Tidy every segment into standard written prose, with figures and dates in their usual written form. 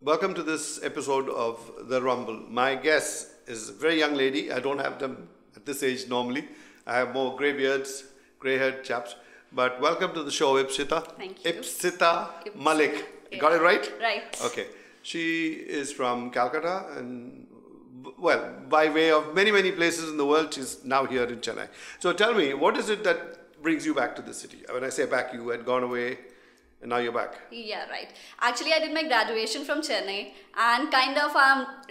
Welcome to this episode of The Rumble. My guest is a very young lady. I don't have them at this age normally. I have more grey beards, grey-haired chaps. But welcome to the show, Ipsita. Thank you. Ipsita Mallik. Yeah. Got it right? Right. Okay. She is from Calcutta and, well, by way of many places in the world, she's now here in Chennai. So tell me, what is it that brings you back to the city? When I say back, you had gone away and now you're back. Yeah, right. Actually, I did my graduation from Chennai and kind of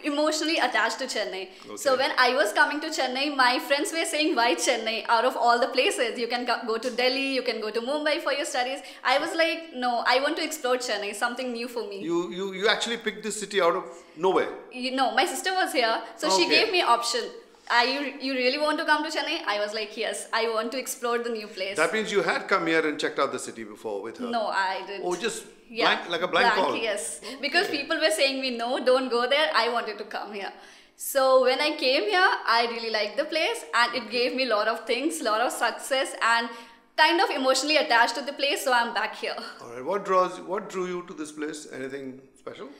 emotionally attached to Chennai. Okay. So when I was coming to Chennai, my friends were saying, why Chennai? Out of all the places, you can go to Delhi, you can go to Mumbai for your studies. I was like, no, I want to explore Chennai, something new for me. You actually picked this city out of nowhere? You know, my sister was here, so she gave me option. You really want to come to Chennai? I was like, yes, I want to explore the new place. That means you had come here and checked out the city before with her? No, I didn't. Oh, just blank, like a blind call? Yes. Okay. Because people were saying me, no, don't go there. I wanted to come here. So when I came here, I really liked the place and it gave me a lot of things, a lot of success and kind of emotionally attached to the place. So I'm back here. All right. What drew you to this place? Anything special?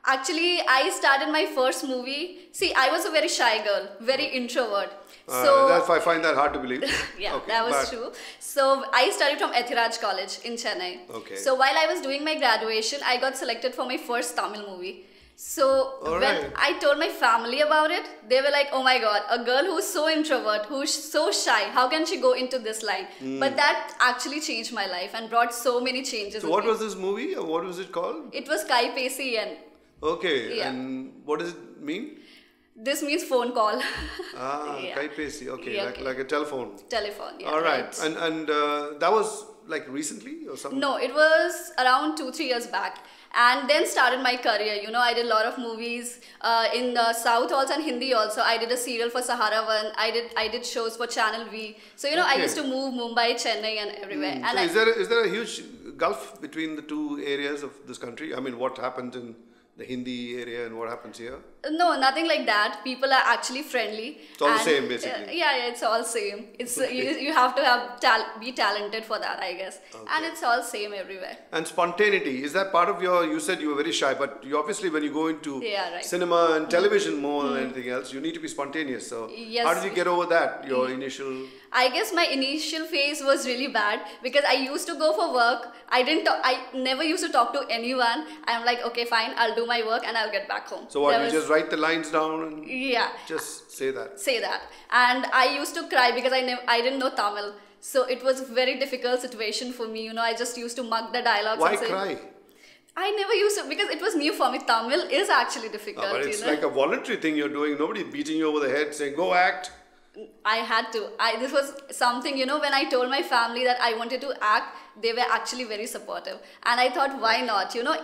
Actually, I started my first movie. See, I was a very shy girl, very introvert. So I find that hard to believe. Yeah, okay, that was true. So I studied from Ethiraj College in Chennai. Okay. So while I was doing my graduation, I got selected for my first Tamil movie. So when I told my family about it, they were like, oh my God, a girl who's so introvert, who's so shy, how can she go into this line? But that actually changed my life and brought so many changes. So what was this movie or what was it called? It was Kai Pesi and okay, yeah. And what does it mean? This means phone call. Yeah. Kai Pesi, okay, Yeah, like a telephone. Telephone, yeah. All right. And that was like recently or something? No, it was around 2-3 years back. And then started my career. You know, I did a lot of movies in the South also and Hindi also. I did a serial for Sahara One. I did shows for Channel V. So, you know, I used to move Mumbai, Chennai and everywhere. And so is there a huge gulf between the two areas of this country? I mean, what happens in the Hindi area and what happens here? No, nothing like that. People are actually friendly. It's all the same, basically. Yeah, it's all same. It's you have to be talented for that, I guess. Okay. And it's all same everywhere. And spontaneity, is that part of you said you were very shy, but you obviously when you go into cinema and television more than anything else, you need to be spontaneous. So how did you get over that, your initial... I guess my initial phase was really bad because I used to go for work. I never used to talk to anyone. I'm like, okay, fine, I'll do my work and I'll get back home. So what, you just write the lines down and just say that? Say that. And I used to cry because I didn't know Tamil. So it was a very difficult situation for me. You know, I just used to mug the dialogues. Why cry? I never used to because it was new for me. Tamil is actually difficult. But it's like a voluntary thing you're doing. Nobody beating you over the head saying, go act. I had to. This was something, you know, when I told my family that I wanted to act, they were actually very supportive. And I thought, why not? You know,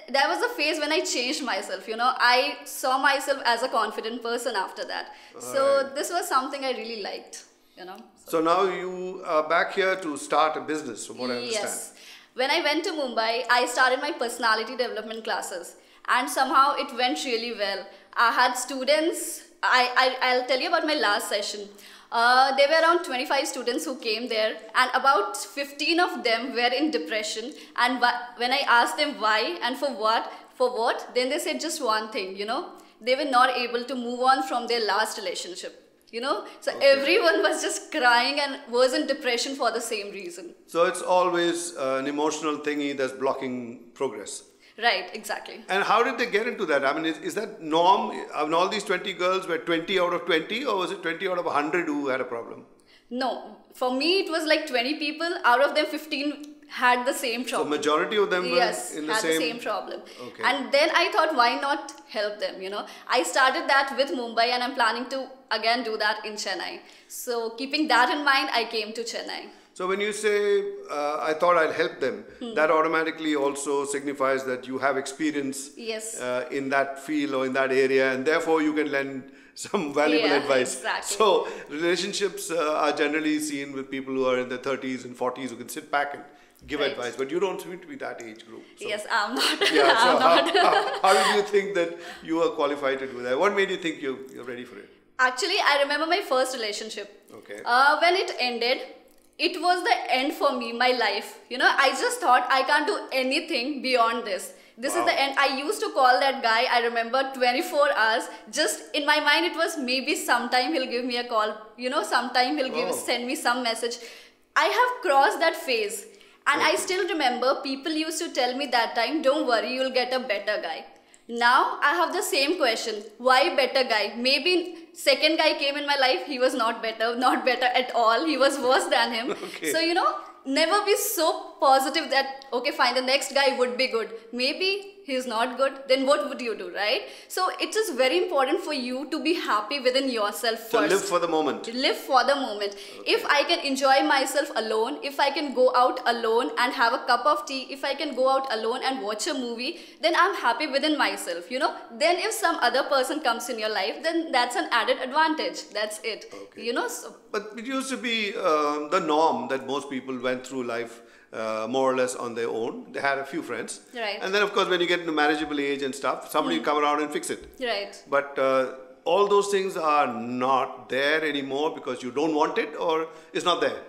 there was a phase when I changed myself, you know. I saw myself as a confident person after that. So this was something I really liked, you know. So now you are back here to start a business, from what I understand. Yes. When I went to Mumbai, I started my personality development classes. And somehow it went really well. I had students... I'll tell you about my last session. There were around 25 students who came there and about 15 of them were in depression. And when I asked them why and for what, then they said just one thing, you know. They were not able to move on from their last relationship, you know. So everyone was just crying and was in depression for the same reason. So it's always an emotional thingy that's blocking progress. Right, exactly. And how did they get into that? I mean, is that norm? I mean, all these 20 girls were 20 out of 20 or was it 20 out of 100 who had a problem? No, for me it was like 20 people. Out of them 15 had the same problem. So majority of them were in the same problem. Okay. And then I thought, why not help them, you know. I started that with Mumbai and I'm planning to again do that in Chennai. So keeping that in mind, I came to Chennai. So when you say, I thought I'll help them, that automatically also signifies that you have experience in that field or in that area and therefore you can lend some valuable advice. Exactly. So relationships are generally seen with people who are in their 30s and 40s who can sit back and give advice, but you don't seem to be that age group. So. Yes, I'm not. Yeah, so how did you think that you were qualified to do that? What made you think you're ready for it? Actually, I remember my first relationship. Okay. When it ended, it was the end for me, my life. You know, I just thought I can't do anything beyond this. This is the end. I used to call that guy, I remember, 24 hours. Just in my mind, it was maybe sometime he'll give me a call. You know, sometime he'll send me some message. I have crossed that phase. And I still remember people used to tell me that time, don't worry, you'll get a better guy. Now I have the same question. Why better guy? Maybe second guy came in my life, he was not better at all. He was worse than him. So, you know, never be so positive that, okay, fine, the next guy would be good. Maybe he's not good, then what would you do, right? So it is very important for you to be happy within yourself first. So live for the moment. Live for the moment. If I can enjoy myself alone, if I can go out alone and have a cup of tea, if I can go out alone and watch a movie, then I'm happy within myself, you know. Then if some other person comes in your life, then that's an added advantage. That's it. You know. So, but it used to be the norm that most people went through life more or less on their own. They had a few friends. Right. And then, of course, when you get into marriageable age and stuff, somebody will come around and fix it. Right. But all those things are not there anymore because you don't want it, or it's not there.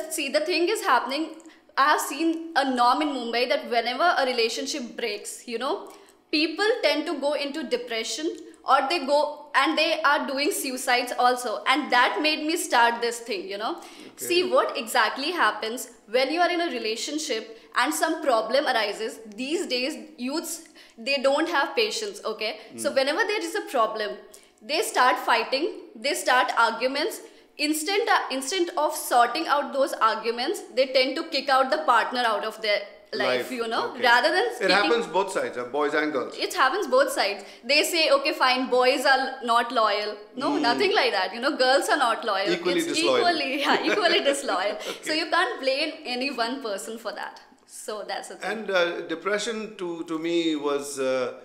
See, the thing is happening. I have seen a norm in Mumbai that whenever a relationship breaks, you know, people tend to go into depression, or they go and they are doing suicides also. And that made me start this thing, you know. See what exactly happens when you are in a relationship and some problem arises. These days, youths, they don't have patience, okay? So whenever there is a problem, they start fighting, they start arguments. Instead of sorting out those arguments, they tend to kick out the partner out of their life, you know, rather than speaking. It happens both sides, boys and girls. It happens both sides. They say, okay, fine, boys are not loyal. No, nothing like that. You know, girls are not loyal. Equally disloyal. Equally disloyal. So you can't blame any one person for that. So that's the thing. And depression to me was,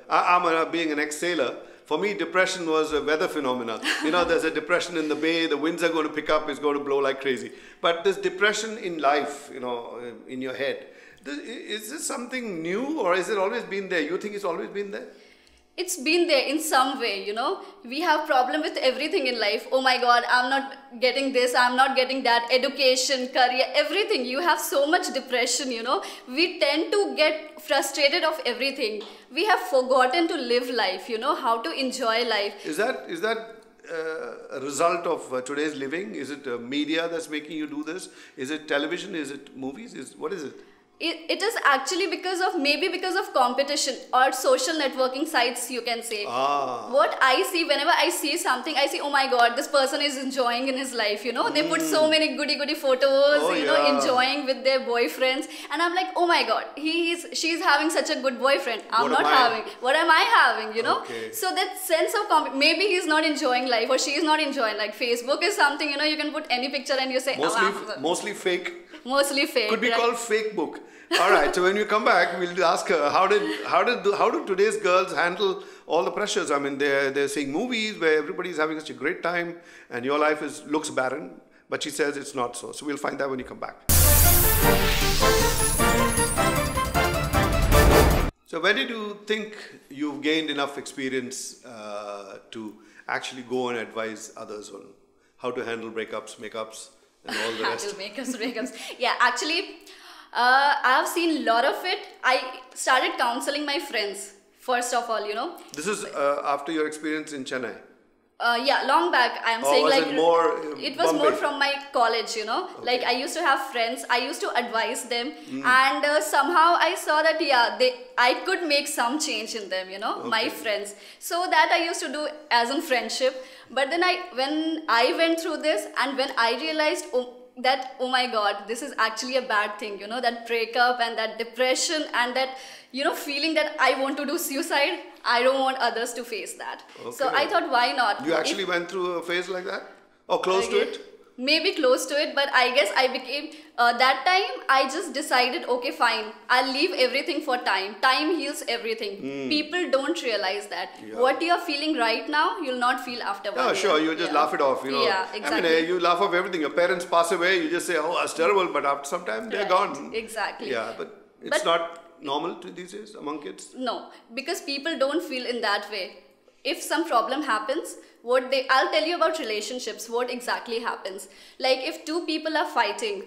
I'm being an ex-sailor. For me, depression was a weather phenomenon. You know, there's a depression in the bay, the winds are going to pick up, it's going to blow like crazy. But this depression in life, you know, in your head, is this something new, or has it always been there? You think it's always been there? It's been there in some way, you know. We have problem with everything in life. Oh my God, I'm not getting this, I'm not getting that. Education, career, everything. You have so much depression, you know. We tend to get frustrated of everything. We have forgotten to live life, you know, how to enjoy life. Is that a result of today's living? Is it media that's making you do this? Is it television? Is it movies? What is it? It is actually because of competition or social networking sites, you can say. What I see, whenever I see something, I see, oh my God, this person is enjoying in his life, you know. They put so many goody photos, you know, enjoying with their boyfriends. And I'm like, oh my God, she's having such a good boyfriend. I'm not having. What am I having, you know? So that sense of maybe he's not enjoying life, or she's not enjoying. Like Facebook is something, you know, you can put any picture and you say, mostly fake. Mostly fake. Could be called fake book. All right. So when you come back, we'll ask her how do today's girls handle all the pressures? I mean, they're seeing movies where everybody's having such a great time, and your life looks barren. But she says it's not so. So we'll find that when you come back. So when did you think you've gained enough experience to actually go and advise others on how to handle breakups, makeups, and all the rest? Breakups. Yeah, actually, I have seen a lot of it. I started counseling my friends, first of all, you know. This is after your experience in Chennai? Yeah, long back. I am saying, was like, it was Bombay? more from my college, you know. Like, I used to have friends. I used to advise them, and somehow I saw that I could make some change in them, you know, my friends. So that I used to do as in friendship. But then when I went through this, and when I realized that, oh my God, this is actually a bad thing, you know, that breakup and that depression and that, you know, feeling that I want to do suicide, I don't want others to face that. So I thought, why not? You actually went through a phase like that? Or close to it? Maybe close to it, but I guess I became, that time I just decided, okay, fine, I'll leave everything for time. Time heals everything. People don't realize that. What you're feeling right now, you'll not feel after 1 year. Sure, you just laugh it off, you know. Yeah, exactly. I mean, you laugh off everything. Your parents pass away, you just say, oh, that's terrible, but after some time, they're gone. Exactly. Yeah, but it's not normal these days among kids? No, because people don't feel in that way. If some problem happens, I'll tell you about relationships, what exactly happens. Like, if two people are fighting,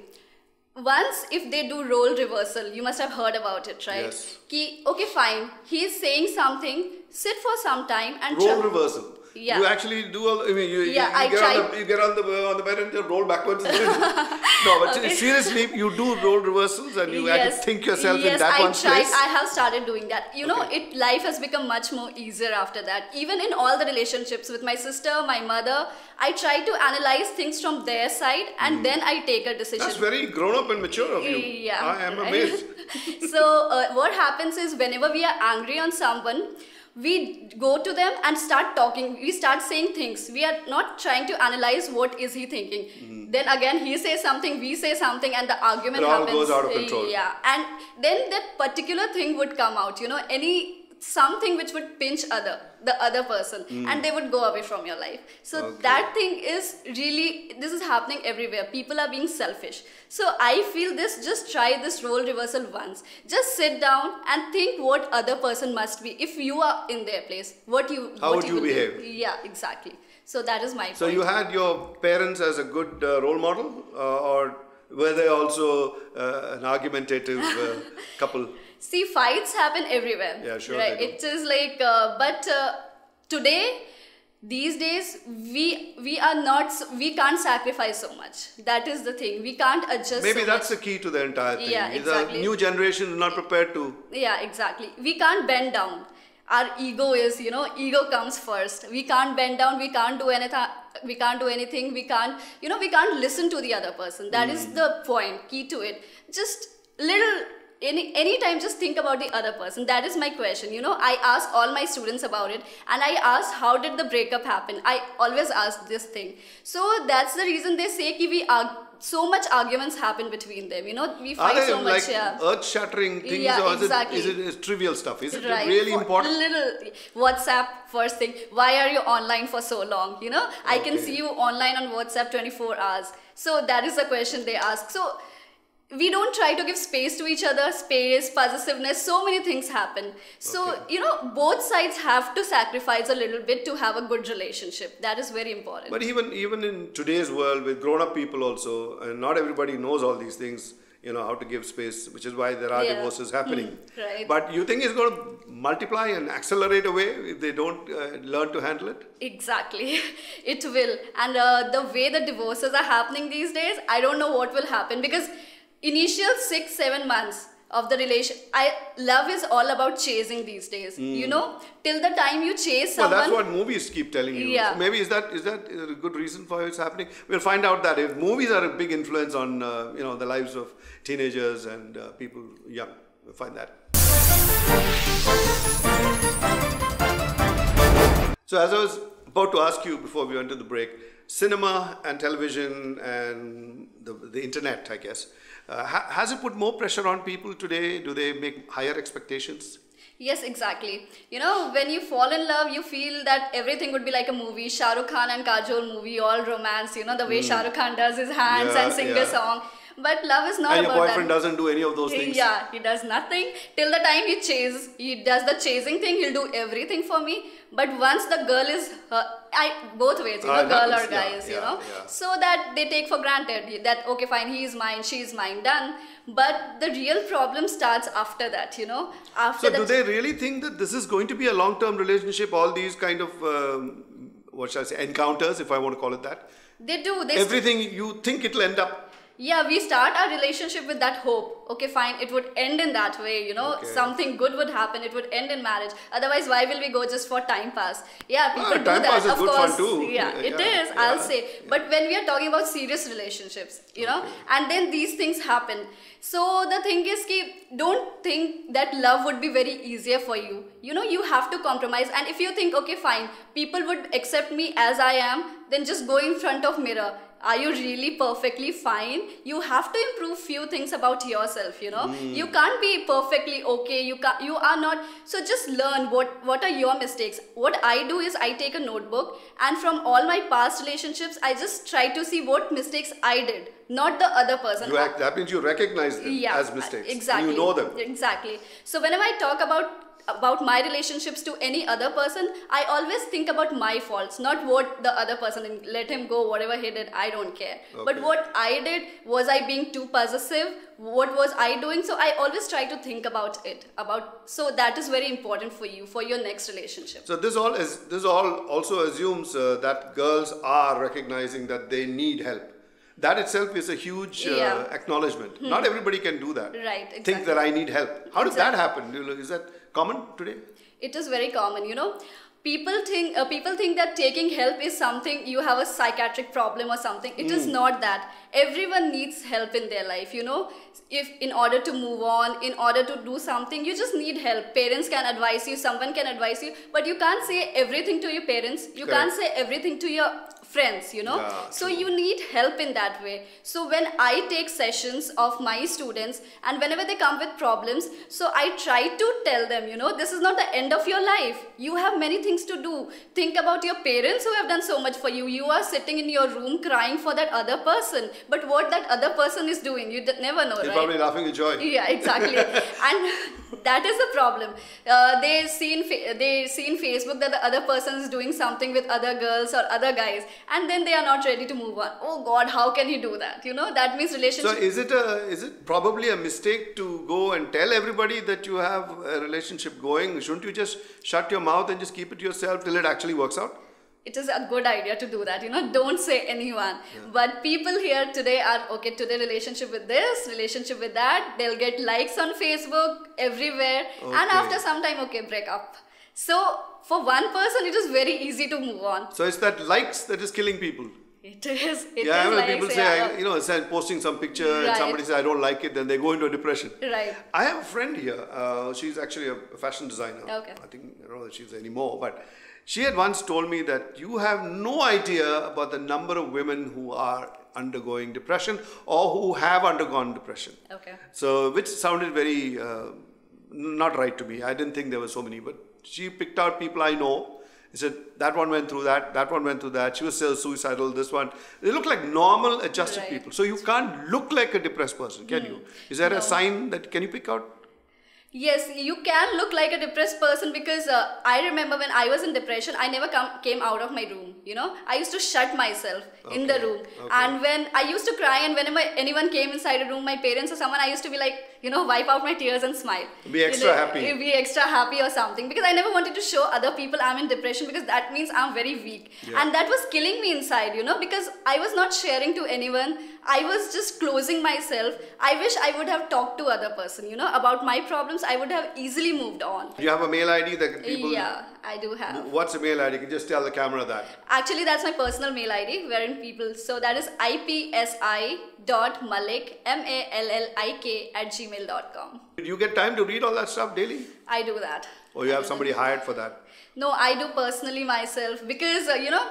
once if they do role reversal, you must have heard about it, right? Yes. Okay, fine. He's saying something, sit for some time and Role reversal. Yeah. You actually do all. I mean, you get on the bed and you roll backwards. No, but seriously, you do role reversals and you have to think yourself in that one place. Yes, I have started doing that. You know, life has become much more easier after that. Even in all the relationships with my sister, my mother, I try to analyze things from their side and then I take a decision. That's very grown up and mature of you. Yeah, I am amazed. So what happens is whenever we are angry on someone, we go to them and start talking. We start saying things. We are not trying to analyze what is he thinking. Then again, he says something, we say something, and the argument happens. It all goes out of control. Yeah, and then that particular thing would come out. You know, something which would pinch the other person, and they would go away from your life. So that thing is really, this is happening everywhere. People are being selfish. So I feel just try this role reversal once. Just sit down and think what other person must be. If you are in their place, how would you behave? Yeah, exactly. So that is my point. So you had your parents as a good role model, or were they also an argumentative couple? See, fights happen everywhere. Yeah, sure. Right? It is like, but today, these days, we can't sacrifice so much. That is the thing. We can't adjust. Maybe that's the key to the entire thing. Yeah, exactly. The new generation is not prepared to. Yeah, exactly. We can't bend down. Our ego is, ego comes first. We can't bend down. We can't do anything. We can't do anything. We can't listen to the other person. That is the point, key to it. Just anytime just think about the other person. That is my question. I ask all my students about it, and I ask how did the breakup happen. I always ask this thing. So that's the reason they say so much arguments happen between them. We fight so much. Like earth-shattering things, or is it trivial stuff? Is it really important? Little WhatsApp first thing. Why are you online for so long? I can see you online on WhatsApp 24 hours. So that is the question they ask. So we don't try to give space to each other, possessiveness, so many things happen. So, both sides have to sacrifice a little bit to have a good relationship. That is very important. But even in today's world with grown-up people also, and not everybody knows all these things, how to give space, which is why there are divorces happening. Right. But you think it's going to multiply and accelerate away if they don't learn to handle it? Exactly. It will. And the way the divorces are happening these days, I don't know what will happen, because initial 6-7 months of the relation, love is all about chasing these days. Till the time you chase someone. Well, that's what movies keep telling you. Yeah. So maybe is that a good reason for it's happening? We'll find out that if movies are a big influence on the lives of teenagers and people young. We'll find that. So as I was about to ask you before we went to the break, cinema and television and the internet, I guess. Has it put more pressure on people today? Do they make higher expectations? Yes, exactly. When you fall in love, you feel that everything would be like a movie. Shah Rukh Khan and Kajol movie, all romance, the way Shah Rukh Khan does his hands and sing a song. But love is not about that. And your boyfriend doesn't do any of those things? Yeah, he does nothing. Till the time he does the chasing thing, he'll do everything for me. But once the girl is, both ways, girl or guys, so that they take for granted that, okay, fine, he is mine, she is mine, done. But the real problem starts after that, After so do they really think that this is going to be a long-term relationship, all these kind of, encounters, if I want to call it that? They do. Everything you think it'll end up. Yeah, we start our relationship with that hope. Okay, fine, it would end in that way, something good would happen, it would end in marriage. Otherwise, why will we go just for time pass? Yeah, people do time that, pass is of good course. Fun too. Yeah, it is, I'll say. But when we are talking about serious relationships, and then these things happen. So the thing is, don't think that love would be very easier for you. You have to compromise. And if you think, okay, fine, people would accept me as I am, then just go in front of mirror. Are you really perfectly fine? You have to improve few things about yourself, You can't be perfectly okay. You are not. So just learn what are your mistakes. What I do is I take a notebook, and from all my past relationships, I just try to see what mistakes I did, not the other person. That means you recognize them as mistakes. Exactly. You know them. Exactly. So whenever I talk about about my relationships to any other person, I always think about my faults, not what the other person, and let him go, whatever he did, I don't care. Okay. But what I did, was I being too possessive? What was I doing? So I always try to think about it. So that is very important for you, for your next relationship. So this all also assumes that girls are recognizing that they need help. That itself is a huge acknowledgement. Not everybody can do that. Right, exactly. Think that I need help. How does that happen? Is that common today? It is very common, you know. People think that taking help is something, you have a psychiatric problem or something. It is not that. Everyone needs help in their life, you know. If in order to move on, in order to do something, you just need help. Parents can advise you, someone can advise you, but you can't say everything to your parents. You can't say everything to your friends, you know. Yeah, so you need help in that way. So when I take sessions of my students, and whenever they come with problems, so I try to tell them, you know, this is not the end of your life. You have many things to do. Think about your parents who have done so much for you. You are sitting in your room crying for that other person, but what that other person is doing, you never know. They're right? probably laughing with joy. Yeah, exactly. And that is the problem. They see in Facebook that the other person is doing something with other girls or other guys, and then they are not ready to move on. Oh God, how can he do that? You know, that means relationship. So is it probably a mistake to go and tell everybody that you have a relationship going? Shouldn't you just shut your mouth and just keep it to yourself till it actually works out? It is a good idea to do that, you know, don't say anyone. But people here today are, okay, today relationship with this, relationship with that, they'll get likes on Facebook, everywhere, and after some time, okay, break up. So for one person, it is very easy to move on. So it's that likes that is killing people. It is. I know people say, you know, posting some picture and somebody says, I don't like it, then they go into a depression. Right. I have a friend here, she's actually a fashion designer. Okay. I don't know that she's anymore, but she had once told me that you have no idea about the number of women who are undergoing depression or who have undergone depression. Okay. So, which sounded very not right to me. I didn't think there were so many, but she picked out people I know. He said, that one went through that, that one went through that, she was still suicidal, this one. They look like normal, adjusted people. So you can't look like a depressed person, can you? Is there a sign that, can you pick out? Yes, you can look like a depressed person because I remember when I was in depression, I never came out of my room, you know. I used to shut myself in the room. And when I used to cry, and whenever anyone came inside a room, my parents or someone, I used to be like, you know, wipe out my tears and smile. Be extra happy. Be extra happy or something. Because I never wanted to show other people I'm in depression, because that means I'm very weak. And that was killing me inside, you know, because I was not sharing to anyone. I was just closing myself. I wish I would have talked to other person, you know, about my problems. I would have easily moved on. Do you have a mail ID that people... Yeah, I do have. What's a mail ID? You can just tell the camera that. Actually, that's my personal mail ID, wherein people... So that is ipsi.mallik, mallik@gmail.com. Do you get time to read all that stuff daily? I do that. Or you have somebody hired for that? No, I do personally myself, because, you know,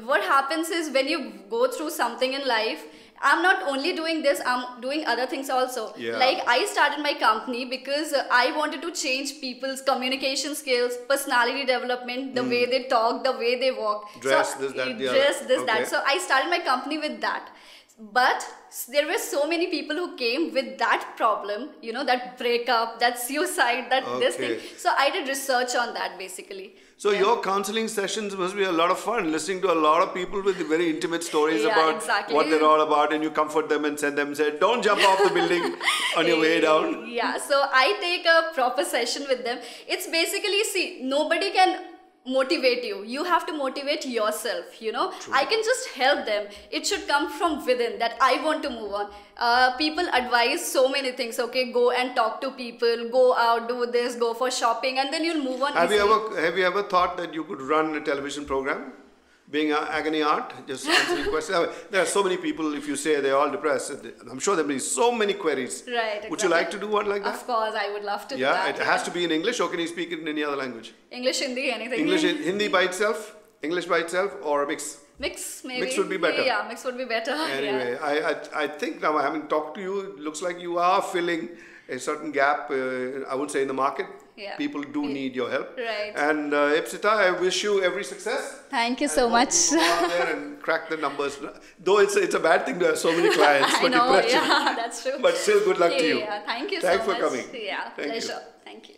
what happens is when you go through something in life, I'm not only doing this, I'm doing other things also. Like I started my company because I wanted to change people's communication skills, personality development, the way they talk, the way they walk. Dress, so, this, that, that. So I started my company with that. But there were so many people who came with that problem, you know, that breakup, that suicide, that this thing. So I did research on that basically. So your counseling sessions must be a lot of fun, listening to a lot of people with very intimate stories about what they're all about, and you comfort them and send them and say, don't jump off the building on your way down. Yeah, so I take a proper session with them. It's basically, see, nobody can motivate you. You have to motivate yourself, you know. I can just help them. It should come from within, that I want to move on. People advise so many things. Okay, go and talk to people, go out, do this, go for shopping, and then you'll move on. Have you ever thought that you could run a television program? Being an agony aunt, just answering questions. There are so many people, if you say they're all depressed, I'm sure there'll be so many queries. Right, exactly. Would you like to do one like that? Of course, I would love to do that. Yeah, it has to be in English, or can you speak it in any other language? English, Hindi, anything. English, Hindi by itself, English by itself, or a mix? Mix, maybe. Mix would be better. Yeah, mix would be better. Anyway, I think now, having talked to you, it looks like you are filling a certain gap, I would say, in the market. Yeah. People do need your help. Right. And Ipsita, I wish you every success. Thank you so much. Go out there and crack the numbers. Though it's a bad thing to have so many clients for I know, depression. Yeah, that's true. But still, good luck to you. Yeah, thank you Thanks so much. for coming. Yeah, Thank pleasure. You. Thank you.